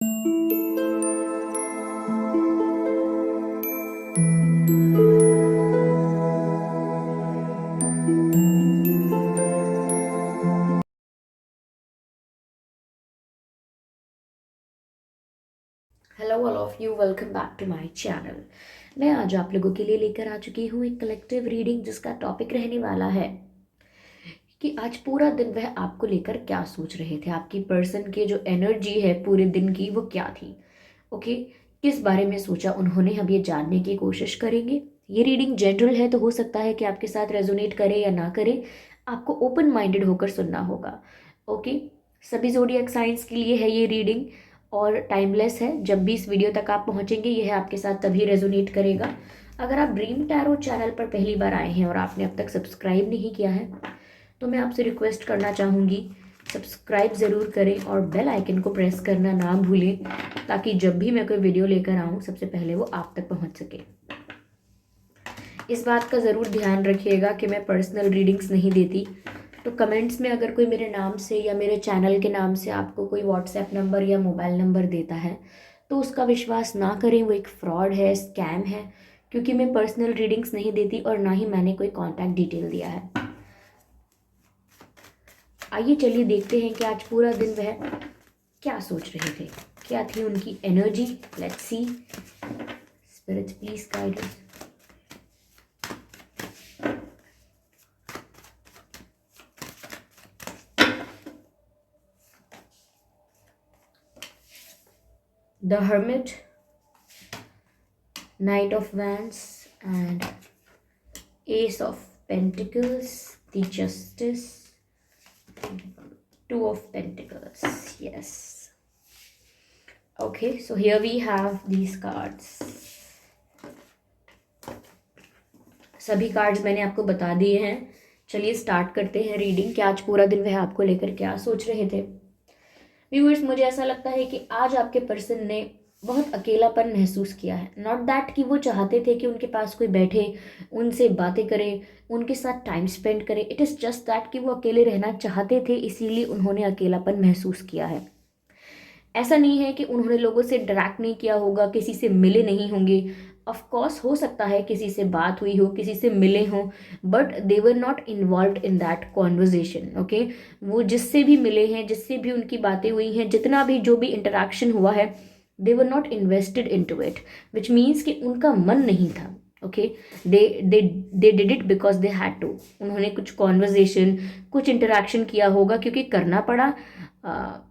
Hello all of you, welcome back to my channel. मैं आज आप लोगों के लिए लेकर आ चुकी हूँ एक कलेक्टिव रीडिंग जिसका टॉपिक रहने वाला है कि आज पूरा दिन वह आपको लेकर क्या सोच रहे थे। आपकी पर्सन की जो एनर्जी है पूरे दिन की वो क्या थी। ओके, किस बारे में सोचा उन्होंने, हम ये जानने की कोशिश करेंगे। ये रीडिंग जनरल है तो हो सकता है कि आपके साथ रेजोनेट करे या ना करे, आपको ओपन माइंडेड होकर सुनना होगा। ओके, सभी ज़ोडिएक साइंस के लिए है ये रीडिंग और टाइमलेस है। जब भी इस वीडियो तक आप पहुंचेंगे यह आपके साथ तभी रेजोनेट करेगा। अगर आप ड्रीम टैरो चैनल पर पहली बार आए हैं और आपने अब तक सब्सक्राइब नहीं किया है तो मैं आपसे रिक्वेस्ट करना चाहूँगी, सब्सक्राइब ज़रूर करें और बेल आइकन को प्रेस करना ना भूलें ताकि जब भी मैं कोई वीडियो लेकर आऊँ सबसे पहले वो आप तक पहुँच सके। इस बात का ज़रूर ध्यान रखिएगा कि मैं पर्सनल रीडिंग्स नहीं देती, तो कमेंट्स में अगर कोई मेरे नाम से या मेरे चैनल के नाम से आपको कोई व्हाट्सएप नंबर या मोबाइल नंबर देता है तो उसका विश्वास ना करें, वो एक फ्रॉड है, स्कैम है, क्योंकि मैं पर्सनल रीडिंग्स नहीं देती और ना ही मैंने कोई कॉन्टैक्ट डिटेल दिया है। आइए चलिए देखते हैं कि आज पूरा दिन वह क्या सोच रहे थे, क्या थी उनकी energy. Let's see. Spirits please guide us. The hermit, knight of wands and ace of pentacles, the justice, two of pentacles. Yes, okay, so here we have these cards. सभी कार्ड्स मैंने आपको बता दिए हैं। चलिए स्टार्ट करते हैं reading कि आज पूरा दिन वह आपको लेकर क्या सोच रहे थे। व्यूअर्स, मुझे ऐसा लगता है कि आज आपके पर्सन ने बहुत अकेलापन महसूस किया है। नॉट दैट कि वो चाहते थे कि उनके पास कोई बैठे, उनसे बातें करे, उनके साथ टाइम स्पेंड करे। इट इज़ जस्ट दैट कि वो अकेले रहना चाहते थे, इसीलिए उन्होंने अकेलापन महसूस किया है। ऐसा नहीं है कि उन्होंने लोगों से इंटरेक्ट नहीं किया होगा, किसी से मिले नहीं होंगे। ऑफ कोर्स हो सकता है किसी से बात हुई हो, किसी से मिले हों, but they were not involve in that conversation. Okay, वो जिससे भी मिले हैं, जिससे भी उनकी बातें हुई हैं, जितना भी जो भी इंटरेक्शन हुआ है, they were not invested in to it, which means कि उनका मन नहीं था। Okay, they they they did it because they had to. उन्होंने कुछ कॉन्वर्जेशन, कुछ इंटरेक्शन किया होगा क्योंकि करना पड़ा,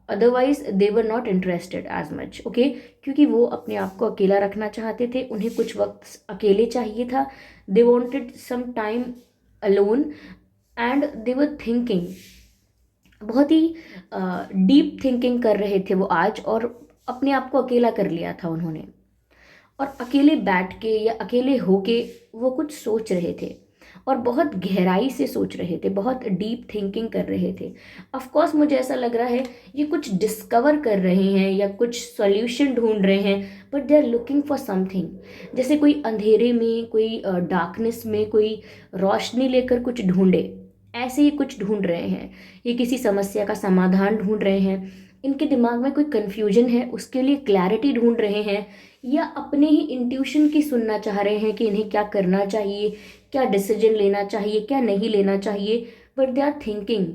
otherwise they were not interested as much. Okay, क्योंकि वो अपने आप को अकेला रखना चाहते थे, उन्हें कुछ वक्त अकेले चाहिए था। They wanted some time alone and they were thinking, बहुत ही डीप थिंकिंग कर रहे थे वो आज, और अपने आप को अकेला कर लिया था उन्होंने। और अकेले बैठ के या अकेले होके वो कुछ सोच रहे थे और बहुत गहराई से सोच रहे थे, बहुत डीप थिंकिंग कर रहे थे। ऑफ कोर्स मुझे ऐसा लग रहा है ये कुछ डिस्कवर कर रहे हैं या कुछ सॉल्यूशन ढूंढ रहे हैं, but they are looking for something. जैसे कोई अंधेरे में, कोई डार्कनेस में कोई रोशनी लेकर कुछ ढूंढे, ऐसे ही कुछ ढूंढ रहे हैं। ये किसी समस्या का समाधान ढूंढ रहे हैं, इनके दिमाग में कोई कन्फ्यूजन है उसके लिए क्लैरिटी ढूंढ रहे हैं, या अपने ही इंट्यूशन की सुनना चाह रहे हैं कि इन्हें क्या करना चाहिए, क्या डिसीजन लेना चाहिए, क्या नहीं लेना चाहिए। बट दे आर थिंकिंग,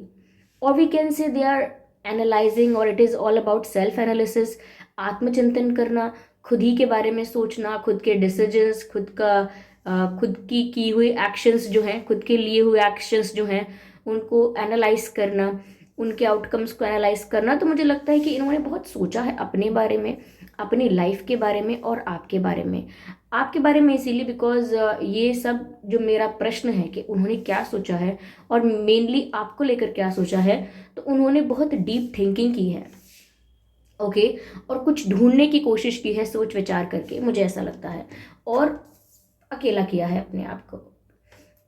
और we can say they are analysing, और it is all about self analysis. आत्मचिंतन करना, खुद ही के बारे में सोचना, खुद के डिसीजंस, खुद की हुई एक्शंस जो हैं, खुद के लिए हुए एक्शंस जो हैं उनको एनालाइज करना, उनके आउटकम्स को एनालाइज करना। तो मुझे लगता है कि इन्होंने बहुत सोचा है अपने बारे में, अपनी लाइफ के बारे में और आपके बारे में। आपके बारे में इसीलिए बिकॉज ये सब जो मेरा प्रश्न है कि उन्होंने क्या सोचा है और मेनली आपको लेकर क्या सोचा है, तो उन्होंने बहुत डीप थिंकिंग की है। ओके, और कुछ ढूंढने की कोशिश की है सोच विचार करके, मुझे ऐसा लगता है, और अकेला किया है अपने आप को।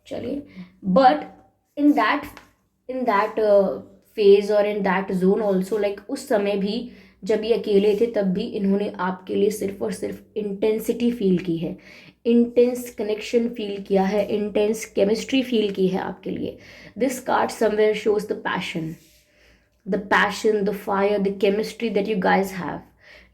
चलिए, but in that in that phase और in that zone also, like उस समय भी जब ये अकेले थे तब भी इन्होंने आपके लिए सिर्फ और सिर्फ इंटेंसिटी फील की है, इंटेंस कनेक्शन फील किया है, इंटेंस केमिस्ट्री फील की है आपके लिए। This card somewhere shows the passion, the fire, the chemistry that you guys have.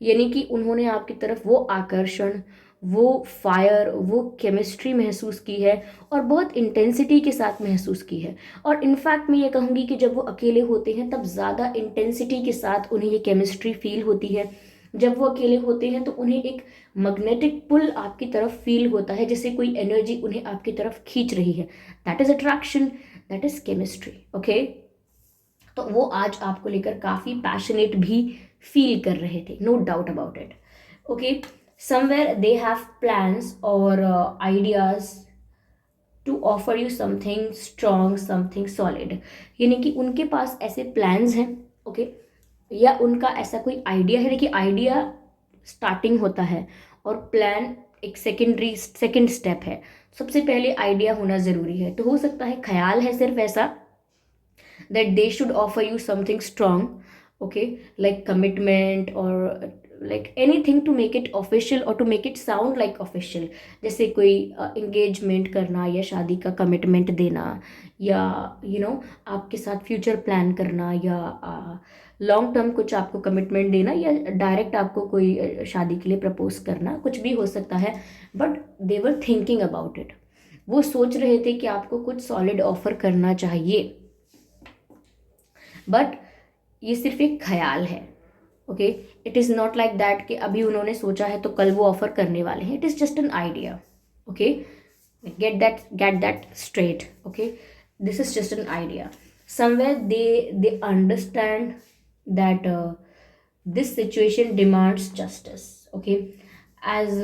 यानी कि उन्होंने आपकी तरफ वो आकर्षण, वो फायर, वो केमिस्ट्री महसूस की है और बहुत इंटेंसिटी के साथ महसूस की है। और इनफैक्ट मैं ये कहूँगी कि जब वो अकेले होते हैं तब ज़्यादा इंटेंसिटी के साथ उन्हें ये केमिस्ट्री फील होती है। जब वो अकेले होते हैं तो उन्हें एक मैग्नेटिक पुल आपकी तरफ फील होता है, जैसे कोई एनर्जी उन्हें आपकी तरफ खींच रही है। That is attraction, that is chemistry. Okay, तो वो आज आपको लेकर काफ़ी पैशनेट भी फील कर रहे थे, no doubt about it. Okay, somewhere they have plans और ideas to offer you something strong, something solid. यानी कि उनके पास ऐसे प्लान्स हैं, ओके, या उनका ऐसा कोई आइडिया है। देखिए, आइडिया स्टार्टिंग होता है और प्लान एक सेकेंड स्टेप है। सबसे पहले आइडिया होना ज़रूरी है। तो हो सकता है ख्याल है सिर्फ ऐसा that they should offer you something strong, okay, like commitment or like anything to make it official or to make it sound like official। जैसे कोई engagement करना या शादी का commitment देना, या आपके साथ फ्यूचर प्लान करना, या लॉन्ग टर्म कुछ आपको कमिटमेंट देना, या डायरेक्ट आपको कोई शादी के लिए प्रपोज करना, कुछ भी हो सकता है। But they were thinking about it, वो सोच रहे थे कि आपको कुछ सॉलिड ऑफर करना चाहिए, बट ये सिर्फ एक ख्याल है। Okay, it is not like that कि अभी उन्होंने सोचा है तो कल वो ऑफर करने वाले हैं। It is just an idea. Okay, get that straight. Okay, this is just an idea. Somewhere they understand that this situation demands justice. Okay, as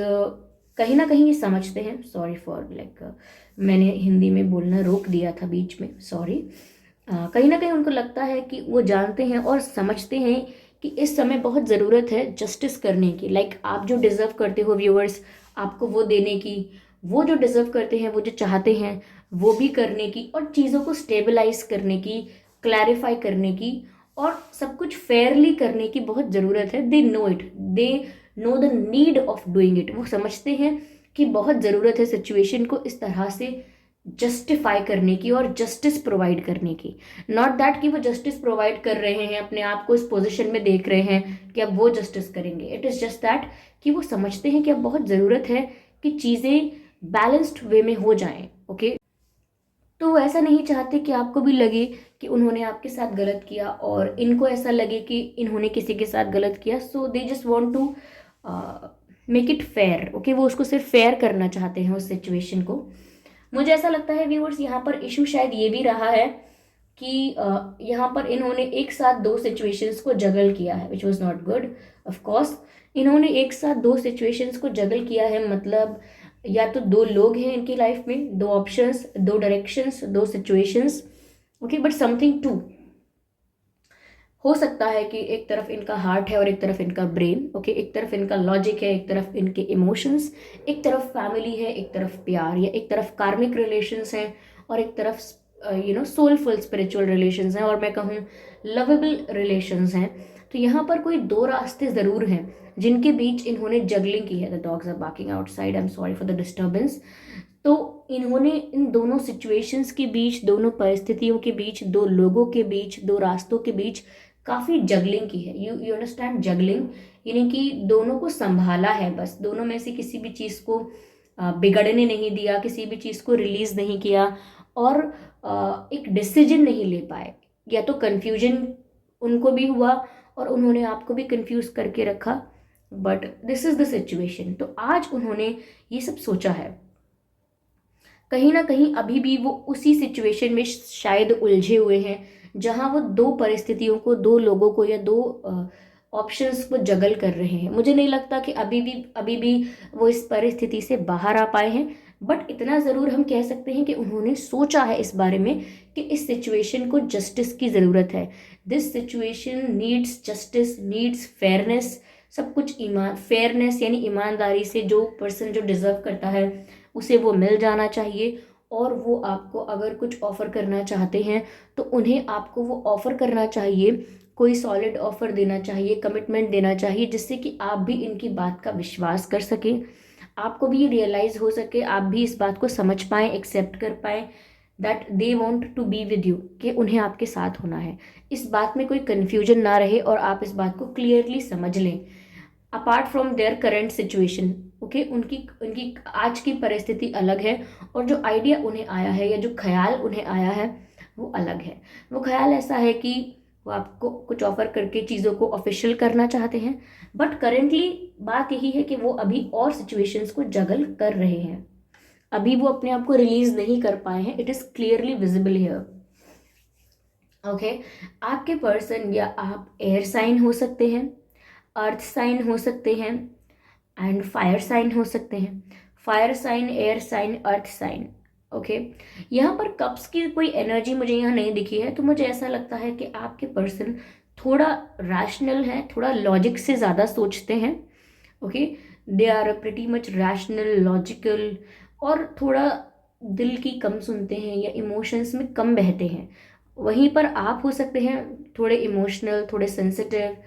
कहीं ना कहीं ये समझते हैं, सॉरी फॉर लाइक मैंने हिंदी में बोलना रोक दिया था बीच में, सॉरी। कहीं ना कहीं उनको लगता है कि वो जानते हैं और समझते हैं कि इस समय बहुत ज़रूरत है जस्टिस करने की। लाइक आप जो डिज़र्व करते हो व्यूअर्स, आपको वो देने की, वो जो डिज़र्व करते हैं, वो जो चाहते हैं वो भी करने की, और चीज़ों को स्टेबलाइज करने की, क्लैरिफाई करने की, और सब कुछ फेयरली करने की बहुत ज़रूरत है। They know it, they know the need of doing it. वो समझते हैं कि बहुत ज़रूरत है सिचुएशन को इस तरह से जस्टिफाई करने की और जस्टिस प्रोवाइड करने की। नॉट दैट कि वो जस्टिस प्रोवाइड कर रहे हैं, अपने आप को इस पोजीशन में देख रहे हैं कि अब वो जस्टिस करेंगे। इट इज़ जस्ट दैट कि वो समझते हैं कि अब बहुत ज़रूरत है कि चीज़ें बैलेंस्ड वे में हो जाएं। ओके, तो वो ऐसा नहीं चाहते कि आपको भी लगे कि उन्होंने आपके साथ गलत किया और इनको ऐसा लगे कि इन्होंने किसी के साथ गलत किया। So they just want to make it fair. Okay, वो उसको सिर्फ फेयर करना चाहते हैं उस सिचुएशन को। मुझे ऐसा लगता है व्यूअर्स, यहाँ पर इशू शायद ये भी रहा है कि यहाँ पर इन्होंने एक साथ दो सिचुएशंस को जगल किया है, which was not good. Of course इन्होंने एक साथ दो सिचुएशंस को जगल किया है, मतलब या तो दो लोग हैं इनकी लाइफ में, दो ऑप्शंस, दो डायरेक्शंस, दो situations. Okay, but something too हो सकता है कि एक तरफ इनका हार्ट है और एक तरफ इनका ब्रेन। ओके, एक तरफ इनका लॉजिक है, एक तरफ इनके इमोशंस, एक तरफ फैमिली है, एक तरफ प्यार, या एक तरफ कार्मिक रिलेशंस हैं और एक तरफ सोलफुल स्पिरिचुअल रिलेशंस हैं, और मैं कहूँ लवेबल रिलेशंस हैं। तो यहाँ पर कोई दो रास्ते ज़रूर हैं जिनके बीच इन्होंने जगलिंग की है। The dogs are barking outside, I am sorry for the disturbance. तो इन्होंने इन दोनों सिचुएशंस के बीच, दोनों परिस्थितियों के बीच, दो लोगों के बीच, दो रास्तों के बीच काफ़ी जगलिंग की है। यू अंडरस्टैंड जगलिंग, यानी कि दोनों को संभाला है, बस दोनों में से किसी भी चीज़ को बिगड़ने नहीं दिया, किसी भी चीज़ को रिलीज नहीं किया, और एक डिसीजन नहीं ले पाए। या तो कन्फ्यूजन उनको भी हुआ और उन्होंने आपको भी कंफ्यूज करके रखा, but this is the situation. तो आज उन्होंने ये सब सोचा है, कहीं ना कहीं अभी भी वो उसी सिचुएशन में शायद उलझे हुए हैं जहां वो दो परिस्थितियों को, दो लोगों को, या दो ऑप्शंस को जगल कर रहे हैं। मुझे नहीं लगता कि अभी भी वो इस परिस्थिति से बाहर आ पाए हैं, बट इतना ज़रूर हम कह सकते हैं कि उन्होंने सोचा है इस बारे में कि इस सिचुएशन को जस्टिस की ज़रूरत है। This situation needs justice, needs fairness, सब कुछ फेयरनेस यानी ईमानदारी से जो पर्सन जो डिज़र्व करता है उसे वो मिल जाना चाहिए। और वो आपको अगर कुछ ऑफ़र करना चाहते हैं तो उन्हें आपको वो ऑफ़र करना चाहिए, कोई सॉलिड ऑफ़र देना चाहिए, कमिटमेंट देना चाहिए, जिससे कि आप भी इनकी बात का विश्वास कर सकें, आपको भी रियलाइज़ हो सके, आप भी इस बात को समझ पाएँ, एक्सेप्ट कर पाएँ that they want to be with you, कि उन्हें आपके साथ होना है। इस बात में कोई कन्फ्यूजन ना रहे और आप इस बात को क्लियरली समझ लें। Apart from their current situation. Okay, उनकी उनकी आज की परिस्थिति अलग है और जो आइडिया उन्हें आया है या जो ख्याल उन्हें आया है वो अलग है। वो ख्याल ऐसा है कि वो आपको कुछ ऑफर करके चीज़ों को ऑफिशियल करना चाहते हैं, बट करेंटली बात यही है कि वो अभी और सिचुएशंस को जगल कर रहे हैं। अभी वो अपने आप को रिलीज नहीं कर पाए हैं। It is clearly visible here. Okay, आपके पर्सन या आप एयर साइन हो सकते हैं, अर्थ साइन हो सकते हैं एंड फायर साइन हो सकते हैं। Fire sign, air sign, earth sign. Okay, यहाँ पर कप्स की कोई एनर्जी मुझे यहाँ नहीं दिखी है, तो मुझे ऐसा लगता है कि आपके पर्सन थोड़ा रैशनल है, थोड़ा लॉजिक से ज़्यादा सोचते हैं। Okay, they are pretty much rational, logical, और थोड़ा दिल की कम सुनते हैं या इमोशंस में कम बहते हैं। वहीं पर आप हो सकते हैं थोड़े इमोशनल, थोड़े सेंसिटिव,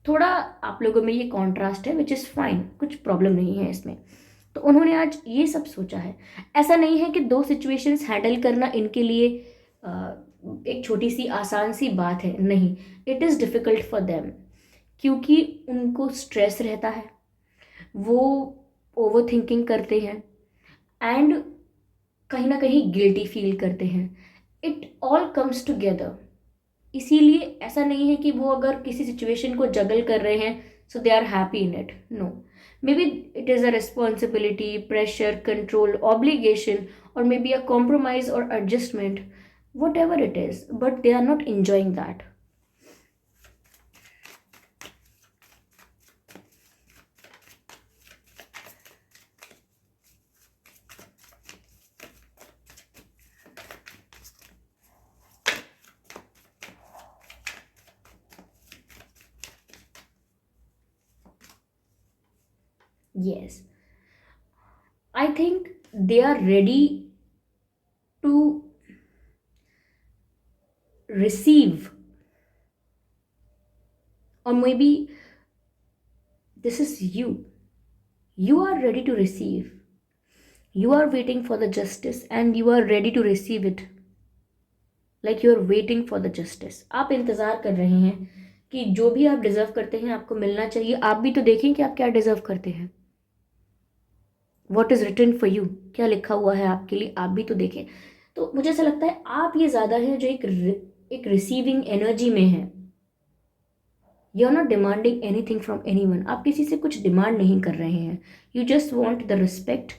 थोड़ा आप लोगों में ये कॉन्ट्रास्ट है, विच इज़ फाइन, कुछ प्रॉब्लम नहीं है इसमें। तो उन्होंने आज ये सब सोचा है। ऐसा नहीं है कि दो सिचुएशंस हैंडल करना इनके लिए एक छोटी सी आसान सी बात है, नहीं, it is difficult for them, क्योंकि उनको स्ट्रेस रहता है, वो ओवर थिंकिंग करते हैं एंड कहीं ना कहीं गिल्टी फील करते हैं। It all comes together. इसीलिए ऐसा नहीं है कि वो अगर किसी सिचुएशन को जगल कर रहे हैं so they are happy in it, no. Maybe it is a responsibility, pressure, control, obligation, और मे बी अ कॉम्प्रोमाइज और adjustment, whatever it is, but they are not enjoying दैट। Yes, I think they are ready to receive, or maybe this is you. You are ready to receive. You are waiting for the justice and you are ready to receive it. Like you are waiting for the justice. आप इंतज़ार कर रहे हैं कि जो भी आप deserve करते हैं आपको मिलना चाहिए। आप भी तो देखें कि आप क्या डिज़र्व करते हैं। What is written for you, क्या लिखा हुआ है आपके लिए, आप भी तो देखें। तो मुझे ऐसा लगता है आप ये ज़्यादा हैं जो एक रिसीविंग एनर्जी में है। You are not demanding anything from anyone. आप किसी से कुछ डिमांड नहीं कर रहे हैं। You just want the respect,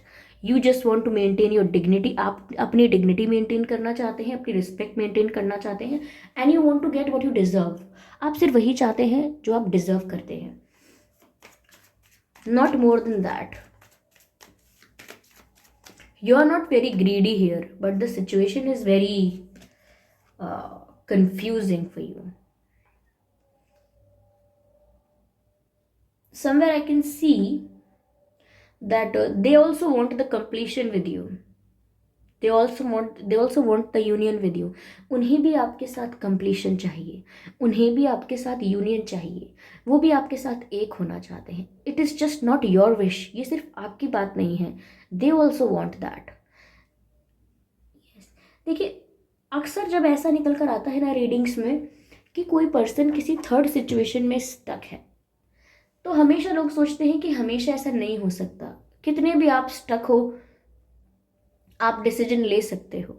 you just want to maintain your dignity. आप अपनी डिग्निटी मेंटेन करना चाहते हैं, अपनी रिस्पेक्ट मेंटेन करना चाहते हैं, and you want to get what you deserve. आप सिर्फ वही चाहते हैं जो आप डिजर्व करते हैं, not more than that. You are not very greedy here, but the situation is very confusing for you. Somewhere I can see that they also want the completion with you. They also want the union with you. उन्हें भी आपके साथ completion चाहिए, उन्हें भी आपके साथ union चाहिए, वो भी आपके साथ एक होना चाहते हैं। It is just not your wish. ये सिर्फ आपकी बात नहीं है, they also want that. देखिए, अक्सर जब ऐसा निकल कर आता है ना रीडिंग्स में कि कोई पर्सन किसी थर्ड सिचुएशन में स्टक है, तो हमेशा लोग सोचते हैं कि हमेशा ऐसा नहीं हो सकता। कितने भी आप स्टक हो, आप डिसीजन ले सकते हो,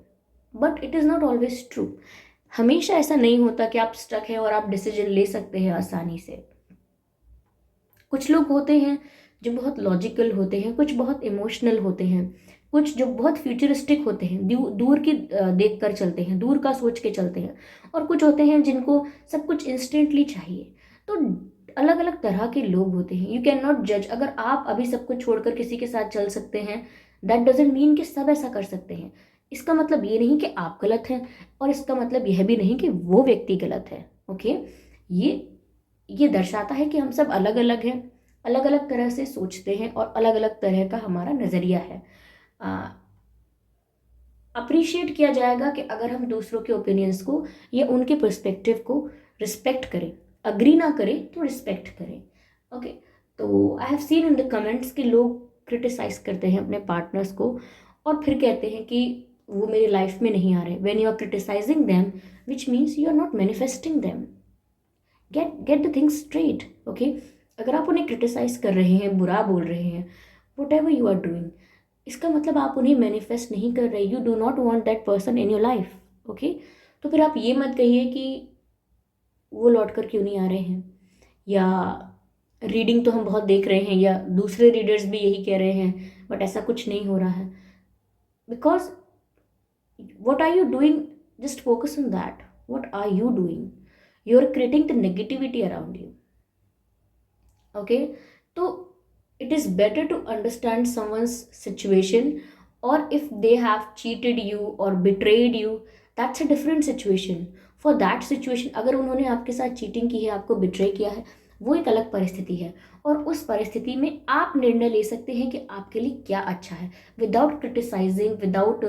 but it is not always true. हमेशा ऐसा नहीं होता कि आप स्टक हैं और आप डिसीजन ले सकते हैं आसानी से। कुछ लोग होते हैं जो बहुत लॉजिकल होते हैं, कुछ बहुत इमोशनल होते हैं, कुछ जो बहुत फ्यूचरिस्टिक होते हैं, दूर की देख कर चलते हैं, दूर का सोच के चलते हैं, और कुछ होते हैं जिनको सब कुछ इंस्टेंटली चाहिए। तो अलग अलग तरह के लोग होते हैं। यू कैन नॉट जज। अगर आप अभी सब कुछ छोड़कर किसी के साथ चल सकते हैं, दैट डजेंट मीन कि सब ऐसा कर सकते हैं। इसका मतलब ये नहीं कि आप गलत हैं, और इसका मतलब यह भी नहीं कि वो व्यक्ति गलत है। ओके, ये दर्शाता है कि हम सब अलग अलग हैं, अलग अलग तरह से सोचते हैं, और अलग अलग तरह का हमारा नज़रिया है। अप्रिशिएट किया जाएगा कि अगर हम दूसरों के ओपिनियंस को या उनके पर्सपेक्टिव को रिस्पेक्ट करें। अग्री ना करें तो रिस्पेक्ट करें। ओके, तो I have seen in the comments कि लोग क्रिटिसाइज करते हैं अपने पार्टनर्स को और फिर कहते हैं कि वो मेरी लाइफ में नहीं आ रहे। When you are criticising them, which means you are not manifesting them. Get the things straight. Okay, अगर आप उन्हें क्रिटिसाइज कर रहे हैं, बुरा बोल रहे हैं, whatever you are doing, इसका मतलब आप उन्हें मैनिफेस्ट नहीं कर रहे। You do not want that person in your life, okay. तो फिर आप ये मत कहिए कि वो लौट कर क्यों नहीं आ रहे हैं, या रीडिंग तो हम बहुत देख रहे हैं, या दूसरे रीडर्स भी यही कह रहे हैं बट ऐसा कुछ नहीं हो रहा है। Because what are you doing? Just focus on that. What are you doing? You're creating the negativity around you, okay? So it is better to understand someone's situation, or if they have cheated you or betrayed you, that's a different situation. For that situation, अगर उन्होंने आपके साथ cheating की है, आपको betray किया है, वो एक अलग परिस्थिति है, और उस परिस्थिति में आप निर्णय ले सकते हैं कि आपके लिए क्या अच्छा है, without criticising, without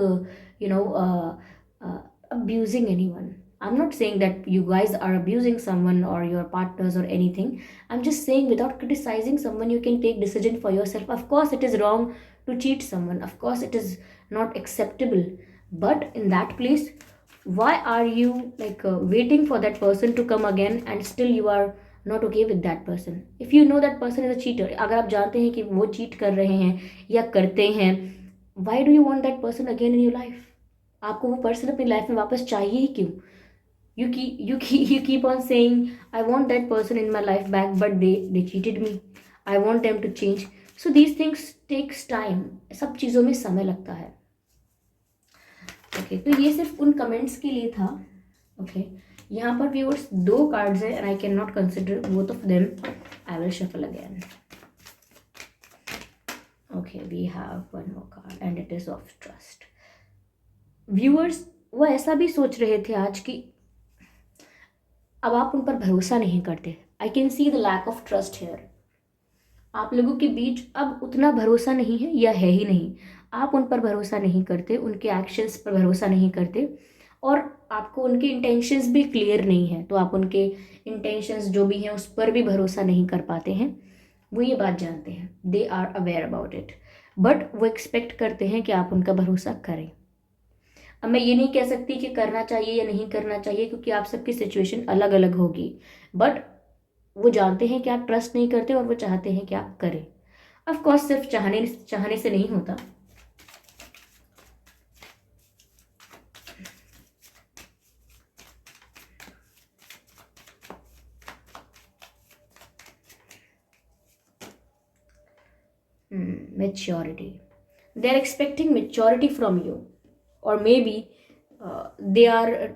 abusing anyone. I'm not saying that you guys are abusing someone or your partners or anything. I'm just saying without criticizing someone, you can take decision for yourself. Of course, it is wrong to cheat someone. Of course, it is not acceptable. But in that place, why are you like waiting for that person to come again and still you are not okay with that person? If you know that person is a cheater, अगर आप जानते हैं कि वो cheat कर रहे हैं या करते हैं, why do you want that person again in your life? आपको वो पर्सन अपनी लाइफ में वापस चाहिए ही क्यों? You keep on saying, I want that person in my life back, but they cheated me. I want them to change. So these things takes time. सब चीज़ों में समय लगता है. ओके, तो ये सिर्फ उन कमेंट्स के लिए था. ओके, यहाँ पर व्यूअर्स 2 कार्ड्स हैं, and I cannot consider both of them. I will shuffle again. Okay, we have one more card and it is of trust. Viewers वो ऐसा भी सोच रहे थे आज कि अब आप उन पर भरोसा नहीं करते. I can see the lack of trust here. आप लोगों के बीच अब उतना भरोसा नहीं है, या है ही नहीं. आप उन पर भरोसा नहीं करते, उनके एक्शंस पर भरोसा नहीं करते, और आपको उनके इंटेंशंस भी क्लियर नहीं है, तो आप उनके इंटेंशंस जो भी हैं उस पर भी भरोसा नहीं कर पाते हैं. वो ये बात जानते हैं, they are aware about it, but वो एक्सपेक्ट करते हैं कि आप उनका भरोसा करें. अब मैं ये नहीं कह सकती कि करना चाहिए या नहीं करना चाहिए, क्योंकि आप सबकी सिचुएशन अलग अलग होगी, बट वो जानते हैं कि आप ट्रस्ट नहीं करते और वो चाहते हैं कि आप करें. ऑफ कोर्स सिर्फ चाहने से नहीं होता. Maturity. They are expecting maturity from you, or maybe they are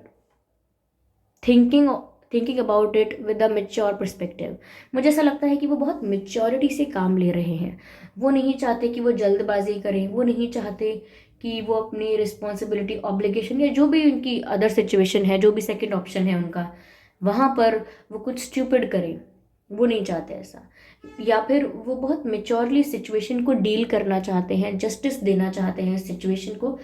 thinking about it with a mature perspective. मुझे ऐसा लगता है कि वो बहुत मेच्योरिटी से काम ले रहे हैं. वो नहीं चाहते कि वो जल्दबाजी करें, वो नहीं चाहते कि वो अपनी रिस्पॉन्सिबिलिटी, ऑब्लिगेशन, या जो भी उनकी अदर सिचुएशन है, जो भी सेकंड ऑप्शन है उनका, वहाँ पर वो कुछ स्टूपिड करें. वो नहीं चाहते ऐसा. या फिर वो बहुत मेच्योरली सिचुएशन को डील करना चाहते हैं, जस्टिस देना चाहते हैं सिचुएशन को,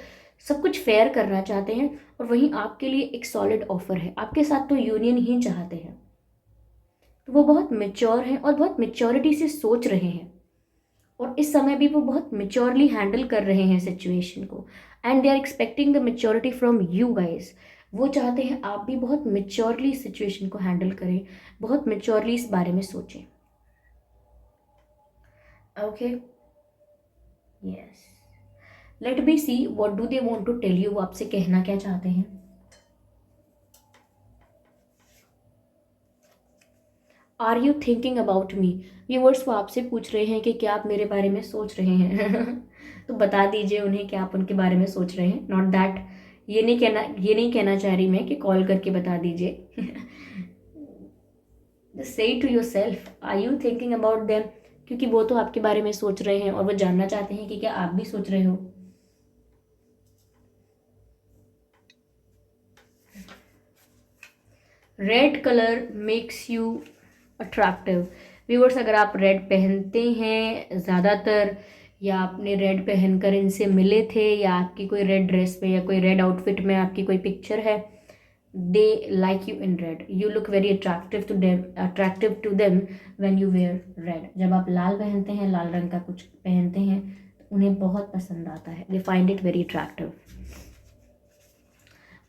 सब कुछ फेयर करना चाहते हैं, और वहीं आपके लिए एक सॉलिड ऑफर है, आपके साथ तो यूनियन ही चाहते हैं. तो वो बहुत मेच्योर हैं और बहुत मेच्योरिटी से सोच रहे हैं, और इस समय भी वो बहुत मेच्योरली हैंडल कर रहे हैं सिचुएशन को. And they are expecting the maturity from you guys. वो चाहते हैं आप भी बहुत मेच्योरली सिचुएशन को हैंडल करें, बहुत मेच्योरली इस बारे में सोचें. Okay, yes, let be see what do they want to tell you. वो आपसे कहना क्या चाहते हैं. Are you thinking about me. Viewers वो आपसे पूछ रहे हैं कि क्या आप मेरे बारे में सोच रहे हैं. तो बता दीजिए उन्हें कि आप उनके बारे में सोच रहे हैं. नॉट दैट, ये नहीं कहना चाह रही मैं कि कॉल करके बता दीजिए. Say to yourself, are you thinking about them, क्योंकि वो तो आपके बारे में सोच रहे हैं और वो जानना चाहते हैं कि क्या आप भी सोच रहे हो. Red colour makes you attractive. Viewers अगर आप रेड पहनते हैं ज़्यादातर, या आपने रेड पहनकर इनसे मिले थे, या आपकी कोई रेड ड्रेस में या कोई रेड आउटफिट में आपकी कोई पिक्चर है, they like you in red. You look very attractive to them when you wear red. जब आप लाल पहनते हैं, लाल रंग का कुछ पहनते हैं, तो उन्हें बहुत पसंद आता है. They find it very attractive.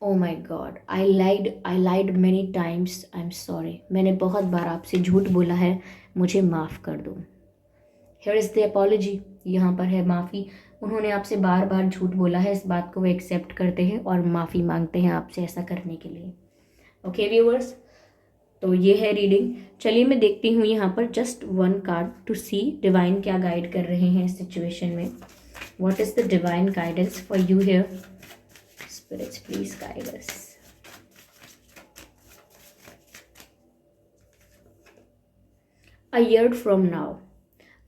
Oh my God, I lied many times, I am sorry. मैंने बहुत बार आपसे झूठ बोला है, मुझे माफ़ कर दो। हियर इज़ द अपॉलॉजी, यहाँ पर है माफ़ी। उन्होंने आपसे बार बार झूठ बोला है, इस बात को वो एक्सेप्ट करते हैं और माफ़ी मांगते हैं आपसे ऐसा करने के लिए। ओके व्यूअर्स, तो ये है रीडिंग। चलिए मैं देखती हूँ यहाँ पर just one card to see divine क्या गाइड कर रहे हैं इस सिचुएशन में। What is the divine guidance for you here? Spirits please guide us. A year from now,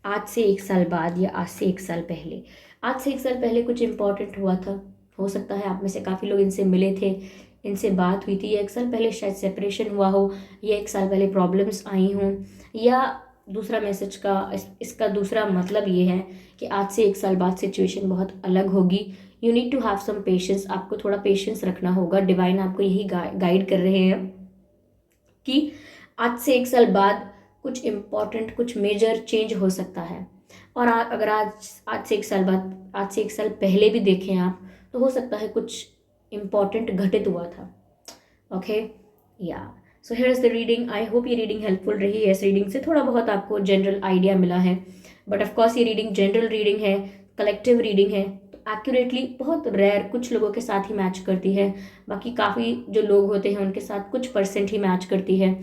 आज से 1 साल बाद या आज से 1 साल पहले। आज से 1 साल पहले कुछ इम्पोर्टेंट हुआ था, हो सकता है आप में से काफ़ी लोग इनसे मिले थे, इनसे बात हुई थी, या 1 साल पहले शायद सेपरेशन हुआ हो, या 1 साल पहले प्रॉब्लम्स आई हों, या दूसरा मैसेज का इसका दूसरा मतलब ये है कि आज से 1 साल बाद सिचुएशन बहुत अलग होगी। You need to have some patience, आपको थोड़ा पेशेंस रखना होगा। डिवाइन आपको यही गाइड कर रहे हैं कि आज से 1 साल बाद कुछ इम्पॉर्टेंट, कुछ मेजर चेंज हो सकता है। और अगर आज से 1 साल बाद, आज से 1 साल पहले भी देखें आप, तो हो सकता है कुछ इम्पॉर्टेंट घटित हुआ था। ओके या so here is the reading. I hope ये रीडिंग हेल्पफुल रही है। इस रीडिंग से थोड़ा बहुत आपको जनरल आइडिया मिला है, बट ऑफकोर्स ये रीडिंग जनरल रीडिंग है, कलेक्टिव रीडिंग है, तो एक्यूरेटली बहुत रेयर कुछ लोगों के साथ ही मैच करती है। बाकी काफ़ी जो लोग होते हैं उनके साथ कुछ % ही मैच करती है।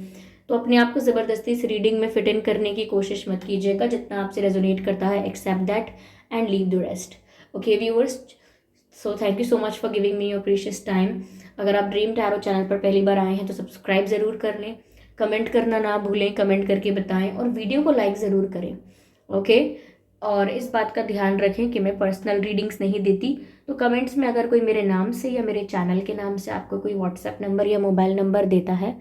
तो अपने आप को ज़बरदस्ती इस रीडिंग में फिट इन करने की कोशिश मत कीजिएगा। जितना आपसे रेजोनेट करता है, accept that and leave the rest. Okay viewers, so thank you so much for giving me your precious time. अगर आप ड्रीम टैरो चैनल पर पहली बार आए हैं तो सब्सक्राइब ज़रूर कर लें, कमेंट करना ना भूलें, कमेंट करके बताएं, और वीडियो को लाइक ज़रूर करें। ओके और इस बात का ध्यान रखें कि मैं पर्सनल रीडिंग्स नहीं देती, तो कमेंट्स में अगर कोई मेरे नाम से या मेरे चैनल के नाम से आपको कोई व्हाट्सएप नंबर या मोबाइल नंबर देता है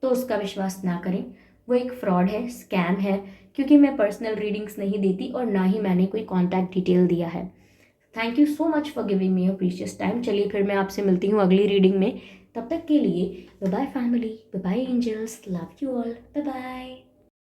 तो उसका विश्वास ना करें, वो एक फ्रॉड है, स्कैम है, क्योंकि मैं पर्सनल रीडिंग्स नहीं देती और ना ही मैंने कोई कॉन्टैक्ट डिटेल दिया है। Thank you so much for giving me your precious time. चलिए फिर मैं आपसे मिलती हूँ अगली रीडिंग में। तब तक के लिए bye bye family, bye bye angels, love you all, bye bye.